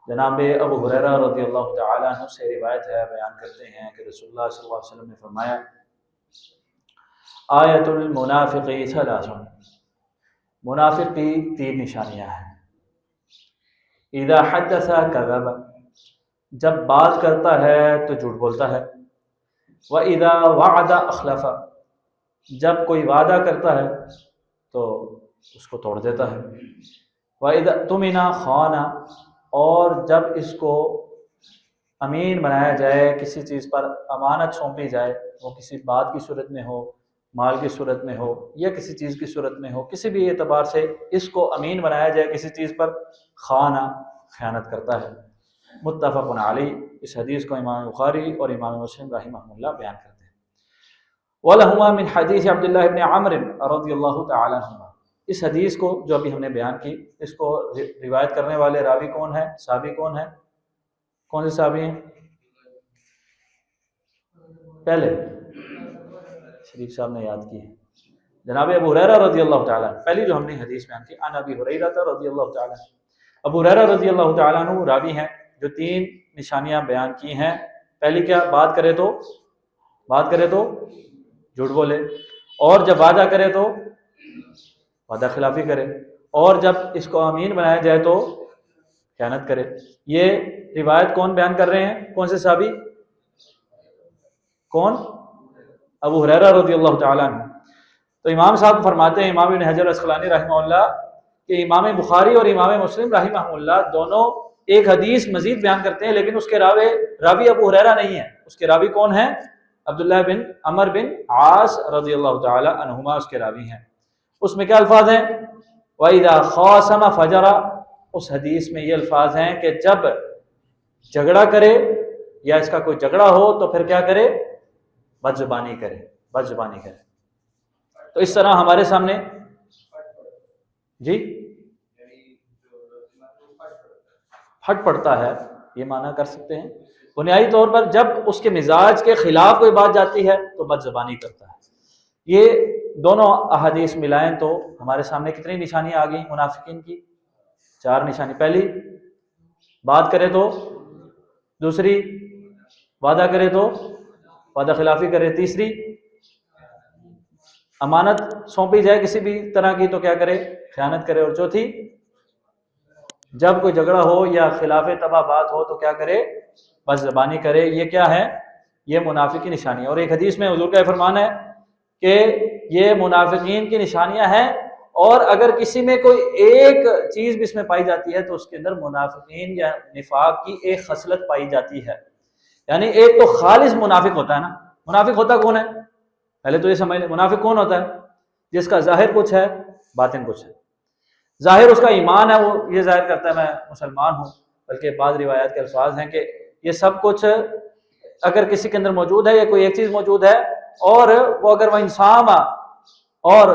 جناب ابو ہریرہ رضی اللہ تعالی عنہ سے روایت ہے، بیان کرتے ہیں کہ رسول اللہ صلی اللہ علیہ وسلم نے فرمایا آیت المنافق ثلاث، منافق کی 3 نشانیاں ہیں۔ اذا حدث کذب، جب بات کرتا ہے تو جھوٹ بولتا ہے، واذا وعد اخلف، جب کوئی وعدہ کرتا ہے تو اس کو توڑ دیتا ہے، واذا اؤتمن خان، اور جب اس کو امین بنایا جائے، کسی چیز پر امانت سونپی جائے، وہ کسی بات کی صورت میں ہو، مال کی صورت میں ہو، یا کسی چیز کی صورت میں ہو، کسی بھی اعتبار سے اس کو امین بنایا جائے کسی چیز پر، خانہ، خیانت کرتا ہے۔ متفق علیہ، اس حدیث کو امام بخاری اور امام مسلم رحمہ اللہ بیان کرتے ہیں۔ وَلَهُمَا مِنْ حدیث عبداللہ ابن عمرو رضی اللہ تعالی عنہ، اس حدیث کو جو ابھی ہم نے بیان کی، اس کو روایت کرنے والے راوی کون ہیں، صحابی کون ہیں، کون سے صحابی ہیں؟ پہلے شریف صاحب نے یاد کی ہے، جناب ابو ہریرہ رضی اللہ تعالیٰ عنہ، پہلی جو ہم نے حدیث بیان کی، عن ابی ہریرہ رضی اللہ تعالیٰ عنہ، ابو ہریرہ رضی اللہ تعالیٰ عنہ راوی ہیں جو 3 نشانیاں بیان کی ہیں۔ پہلی کیا؟ بات کرے تو جھوٹ بولے، اور جب وعدہ کرے تو وعدہ خلافی کرے، اور جب اس کو امین بنایا جائے تو خیانت کرے۔ یہ روایت کون بیان کر رہے ہیں، کون سے صحابی؟ کون؟ ابو ہریرہ رضی اللہ تعالیٰ عنہ۔ تو امام صاحب فرماتے ہیں، امام ابن حجر العسقلانی رحمہ اللہ، کہ امام بخاری اور امام مسلم رحمہ اللہ دونوں ایک حدیث مزید بیان کرتے ہیں، لیکن اس کے راوی ابو ہریرہ نہیں ہے، اس کے راوی کون ہیں؟ عبداللہ بن عمر بن عاص رضی اللہ تعالی عنہما اس کے راوی ہیں۔ اس میں کیا الفاظ ہیں؟ وَإِذَا خَاصَمَ فَجَرَ، اس حدیث میں یہ الفاظ ہیں کہ جب جھگڑا کرے یا اس کا کوئی جھگڑا ہو تو پھر کیا کرے؟ بد زبانی کرے۔ تو اس طرح ہمارے سامنے جی پھٹ پڑتا ہے، یہ معنی کر سکتے ہیں۔ بنیادی طور پر جب اس کے مزاج کے خلاف کوئی بات جاتی ہے تو بد زبانی کرتا ہے۔ یہ دونوں احادیث ملائیں تو ہمارے سامنے کتنی نشانیاں آ گئیں منافقین کی؟ 4 نشانی۔ پہلی، بات کرے تو، دوسری، وعدہ کرے تو وعدہ خلافی کرے، تیسری، امانت سونپی جائے کسی بھی طرح کی تو کیا کرے؟ خیانت کرے، اور چوتھی، جب کوئی جھگڑا ہو یا خلاف طبع بات ہو تو کیا کرے؟ بد زبانی کرے۔ یہ کیا ہے؟ یہ منافق کی نشانی ہے۔ اور ایک حدیث میں حضور کا یہ فرمان ہے کہ یہ منافقین کی نشانیاں ہیں، اور اگر کسی میں کوئی ایک چیز بھی اس میں پائی جاتی ہے تو اس کے اندر منافقین یا نفاق کی ایک خصلت پائی جاتی ہے۔ یعنی ایک تو خالص منافق ہوتا ہے نا، منافق ہوتا کون ہے؟ پہلے تو یہ سمجھ لیں، منافق کون ہوتا ہے؟ جس کا ظاہر کچھ ہے، باطن کچھ ہے۔ ظاہر اس کا ایمان ہے، وہ یہ ظاہر کرتا ہے میں مسلمان ہوں، بلکہ بعض روایات کے الفاظ ہیں کہ یہ سب کچھ اگر کسی کے اندر موجود ہے یا کوئی ایک چیز موجود ہے، اور وہ اگر وہ انسان اور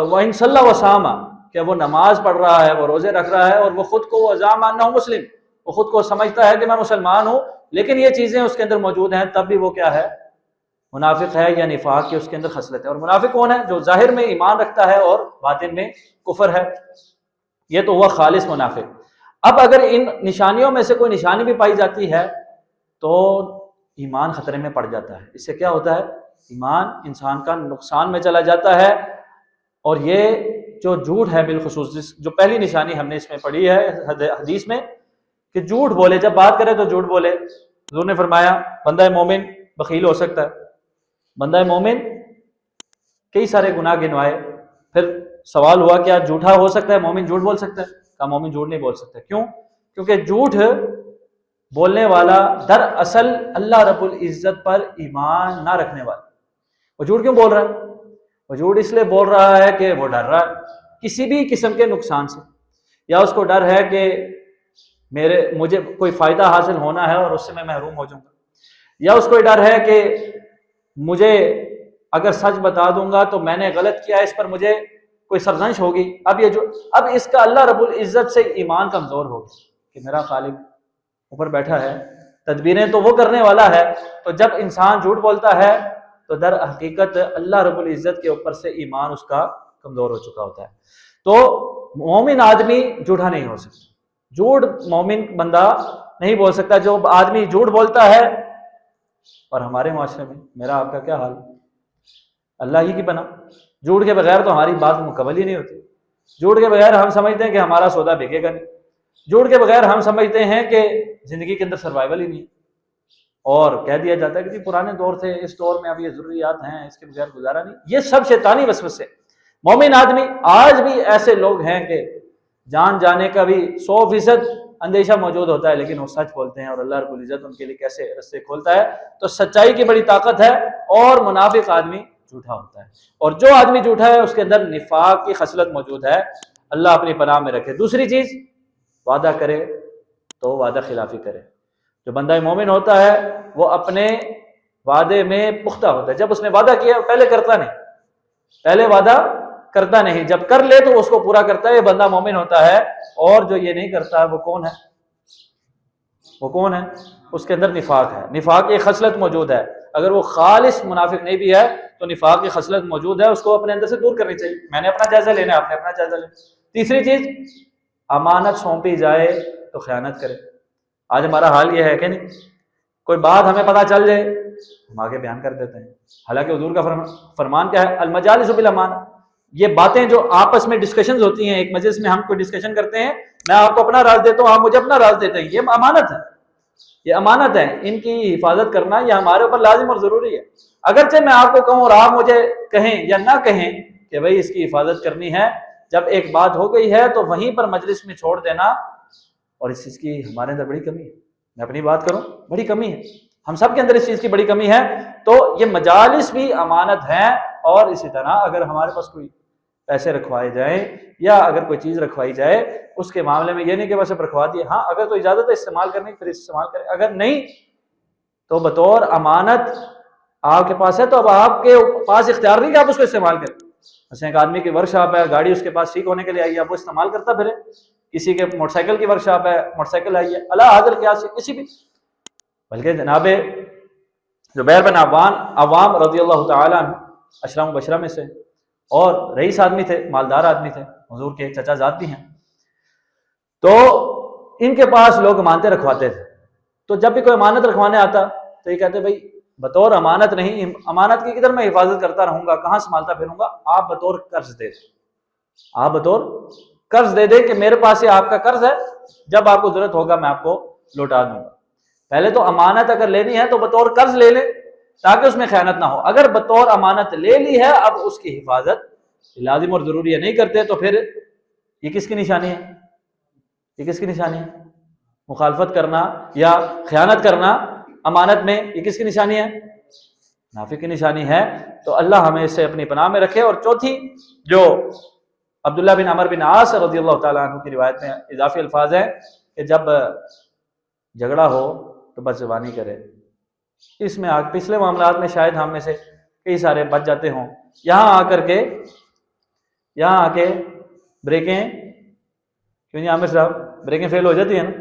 وہ انصلہ و سامہ، کہ وہ نماز پڑھ رہا ہے، وہ روزے رکھ رہا ہے، اور وہ خود کو وزعم انہ مسلم، وہ خود کو سمجھتا ہے کہ میں مسلمان ہوں، لیکن یہ چیزیں اس کے اندر موجود ہیں، تب بھی وہ کیا ہے؟ منافق ہے، یا نفاق کی اس کے اندر خصلت ہے۔ اور منافق کون ہے؟ جو ظاہر میں ایمان رکھتا ہے اور باطن میں کفر ہے، یہ تو ہوا خالص منافق۔ اب اگر ان نشانیوں میں سے کوئی نشانی بھی پائی جاتی ہے تو ایمان خطرے میں پڑ جاتا ہے۔ اس سے کیا ہوتا ہے؟ ایمان انسان کا نقصان میں چلا جاتا ہے۔ اور یہ جو جھوٹ ہے بالخصوص، جو پہلی نشانی ہم نے اس میں پڑھی ہے حدیث میں، کہ جھوٹ بولے، جب بات کرے تو جھوٹ بولے۔ حضور نے فرمایا بندہ مومن بخیل ہو سکتا ہے، بندہ مومن کئی سارے گناہ گنوائے، پھر سوال ہوا کیا جھوٹا ہو سکتا ہے، مومن جھوٹ بول سکتا ہے؟ کہا مومن جھوٹ نہیں بول سکتا۔ کیوں؟ کیونکہ جھوٹ بولنے والا دراصل اللہ رب العزت پر ایمان نہ رکھنے والا۔ وہ جھوٹ کیوں بول رہا ہے؟ وہ جھوٹ اس لیے بول رہا ہے کہ وہ ڈر رہا ہے کسی بھی قسم کے نقصان سے، یا اس کو ڈر ہے کہ مجھے کوئی فائدہ حاصل ہونا ہے اور اس سے میں محروم ہو جاؤں گا، یا اس کو ڈر ہے کہ مجھے اگر سچ بتا دوں گا تو میں نے غلط کیا، اس پر مجھے کوئی سرزنش ہوگی۔ اب اس کا اللہ رب العزت سے ایمان کمزور ہوگا کہ میرا خالق اوپر بیٹھا ہے، تدبیریں تو وہ کرنے والا ہے۔ تو جب انسان جھوٹ بولتا ہے تو در حقیقت اللہ رب العزت کے اوپر سے ایمان اس کا کمزور ہو چکا ہوتا ہے۔ تو مومن آدمی جھوٹا نہیں ہو سکتا، جھوٹ مومن بندہ نہیں بول سکتا. جو آدمی جھوٹ بولتا ہے، اور ہمارے معاشرے میں میرا آپ کا کیا حال، اللہ ہی کی پناہ، جھوٹ کے بغیر تو ہماری بات مکمل ہی نہیں ہوتی. جھوٹ کے بغیر ہم سمجھتے ہیں کہ ہمارا سودا بکے گا نہیں. جھوٹ کے بغیر ہم سمجھتے ہیں کہ زندگی کے اندر سروائیول ہی نہیں. اور کہہ دیا جاتا ہے کہ جی پرانے دور تھے، اس دور میں اب یہ ضروریات ہیں، اس کے بغیر گزارا نہیں. یہ سب شیطانی وسوسے. مومن آدمی آج بھی ایسے لوگ ہیں کہ جان جانے کا بھی 100% اندیشہ موجود ہوتا ہے، لیکن وہ سچ بولتے ہیں اور اللہ رب العزت ان کے لیے کیسے رستے کھولتا ہے. تو سچائی کی بڑی طاقت ہے. اور منافق آدمی جھوٹا ہوتا ہے، اور جو آدمی جھوٹا ہے اس کے اندر نفاق کی خصلت موجود ہے. اللہ اپنی پناہ میں رکھے. دوسری چیز، وعدہ کرے تو وعدہ خلافی کرے. جو بندہ مومن ہوتا ہے وہ اپنے وعدے میں پختہ ہوتا ہے. جب اس نے وعدہ کیا پہلے کرتا نہیں، پہلے وعدہ کرتا نہیں، جب کر لے تو اس کو پورا کرتا ہے. یہ بندہ مومن ہوتا ہے. اور جو یہ نہیں کرتا وہ کون ہے؟ وہ کون ہے؟ اس کے اندر نفاق ہے. نفاق کی خصلت موجود ہے. اگر وہ خالص منافق نہیں بھی ہے تو نفاق کی خصلت موجود ہے، اس کو اپنے اندر سے دور کرنی چاہیے. میں نے اپنا جائزہ لینا ہے، آپ نے اپنا جائزہ لینا. تیسری چیز، امانت سونپی جائے تو خیانت کرے. آج ہمارا حال یہ ہے کہ نہیں، کوئی بات ہمیں پتہ چل جائے ہم آگے بیان کر دیتے ہیں. حالانکہ حضور کا فرمان کیا ہے؟ المجالس بالامانہ. یہ باتیں جو آپس میں ڈسکشنز ہوتی ہیں، ایک مجلس میں ہم کوئی ڈسکشن کرتے ہیں، میں آپ کو اپنا راز دیتا ہوں، آپ مجھے اپنا راز دیتے ہیں، یہ امانت ہے. یہ امانت ہے. ان کی حفاظت کرنا یہ ہمارے اوپر لازم اور ضروری ہے. اگرچہ میں آپ کو کہوں اور آپ مجھے کہیں یا نہ کہیں کہ بھائی اس کی حفاظت کرنی ہے، جب ایک بات ہو گئی ہے تو وہیں پر مجلس میں چھوڑ دینا، اور اس چیز کی ہمارے اندر بڑی کمی ہے. میں اپنی بات کروں، بڑی کمی ہے. ہم سب کے اندر اس چیز کی بڑی کمی ہے. تو یہ مجالس بھی امانت ہیں. اور اسی طرح اگر ہمارے پاس کوئی پیسے رکھوائے جائیں یا اگر کوئی چیز رکھوائی جائے، اس کے معاملے میں یہ نہیں کہ بس رکھوا دیے، ہاں اگر تو اجازت ہے استعمال کرنے کی پھر استعمال کریں، اگر نہیں تو بطور امانت آپ کے پاس ہے تو اب آپ کے پاس اختیار نہیں کہ آپ اس کو استعمال کریں. مثلا ایک آدمی کی ورک شاپ ہے، گاڑی اس کے پاس ٹھیک ہونے کے لیے آئی ہے، اب وہ استعمال کرتا پھرے. کسی کے موٹر سائیکل کی ورک شاپ ہے، موٹر سائیکل آئی ہے، اللہ حاضر کیا سے کسی بھی. بلکہ جناب زبیر بن عوام رضی اللہ تعالی عنہ اشرا مبشرہ میں سے، اور رئیس آدمی تھے، مالدار آدمی تھے، حضور کے چچا زاد بھی ہیں. تو ان کے پاس لوگ امانتیں رکھواتے تھے. تو جب بھی کوئی امانت رکھوانے آتا تو یہ کہتے بھائی بطور امانت نہیں، امانت کی کدھر میں حفاظت کرتا رہوں گا، کہاں سنبھالتا پھروں گا، آپ بطور قرض دے دیں. آپ بطور قرض دے دیں کہ میرے پاس یہ آپ کا قرض ہے، جب آپ کو ضرورت ہوگا میں آپ کو لوٹا دوں گا. پہلے تو امانت اگر لینی ہے تو بطور قرض لے لیں تاکہ اس میں خیانت نہ ہو. اگر بطور امانت لے لی ہے، اب اس کی حفاظت لازم اور ضروری ہے، نہیں کرتے تو پھر یہ کس کی نشانی ہے؟ یہ کس کی نشانی ہے؟ مخالفت کرنا یا خیانت کرنا امانت میں، یہ کس کی نشانی ہے؟ منافق کی نشانی ہے. تو اللہ ہمیں اس سے اپنی پناہ میں رکھے. اور چوتھی، جو عبداللہ بن عمر بن عاص رضی اللہ تعالیٰ عنہ کی روایت میں اضافی الفاظ ہیں کہ جب جھگڑا ہو تو بد زبانی کرے. اس میں پچھلے معاملات میں شاید ہم میں سے کئی سارے بچ جاتے ہوں. یہاں آ کے بریکیں کیوں نہیں عامر صاحب، بریکیں فیل ہو جاتی ہیں نا.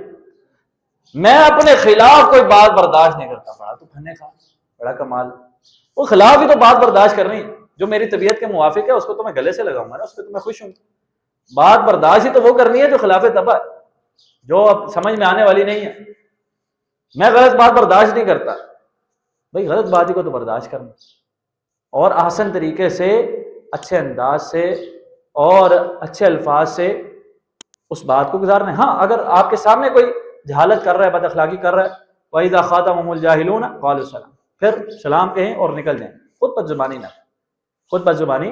میں اپنے خلاف کوئی بات برداشت نہیں کرتا. بڑا تو کھنے کا بڑا کمال، وہ خلاف ہی تو بات برداشت کرنی ہے. جو میری طبیعت کے موافق ہے اس کو تو میں گلے سے لگاؤں گا نا، اس پہ تو میں خوش ہوں. بات برداشت ہی تو وہ کرنی ہے جو خلاف طبع ہے، جو اب سمجھ میں آنے والی نہیں ہے. میں غلط بات برداشت نہیں کرتا. بھائی غلط بات ہی کو تو برداشت کرنا، اور احسن طریقے سے، اچھے انداز سے اور اچھے الفاظ سے اس بات کو گزارنا ہے. ہاں اگر آپ کے سامنے کوئی جہالت کر رہا ہے، بد اخلاقی کر رہا ہے، وَإِذَا خَاطَبَهُمُ الْجَاهِلُونَ قَالُوا سَلَامًا، پھر سلام کہیں اور نکل جائیں. خود بد زبانی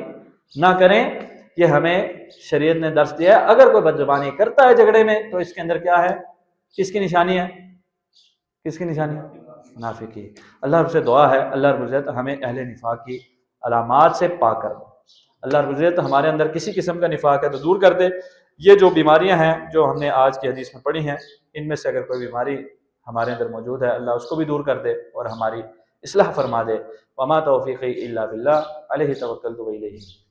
نہ کریں. یہ ہمیں شریعت نے درس دیا ہے. اگر کوئی بد زبانی کرتا ہے جھگڑے میں تو اس کے اندر کیا ہے؟ کس کی نشانی ہے؟ کس کی نشانی ہے؟ منافق کی. اللہ رب سے دعا ہے اللہ رب العزت ہمیں اہل نفاق کی علامات سے پاک کر دے. اللہ رب العزت ہمارے اندر کسی قسم کا نفاق ہے تو دور کر دے. یہ جو بیماریاں ہیں جو ہم نے آج کی حدیث میں پڑھی ہیں، ان میں سے اگر کوئی بیماری ہمارے اندر موجود ہے اللہ اس کو بھی دور کر دے اور ہماری اصلاح فرما دے. وما توفیقی الا باللہ علیہ توکلت و الیہ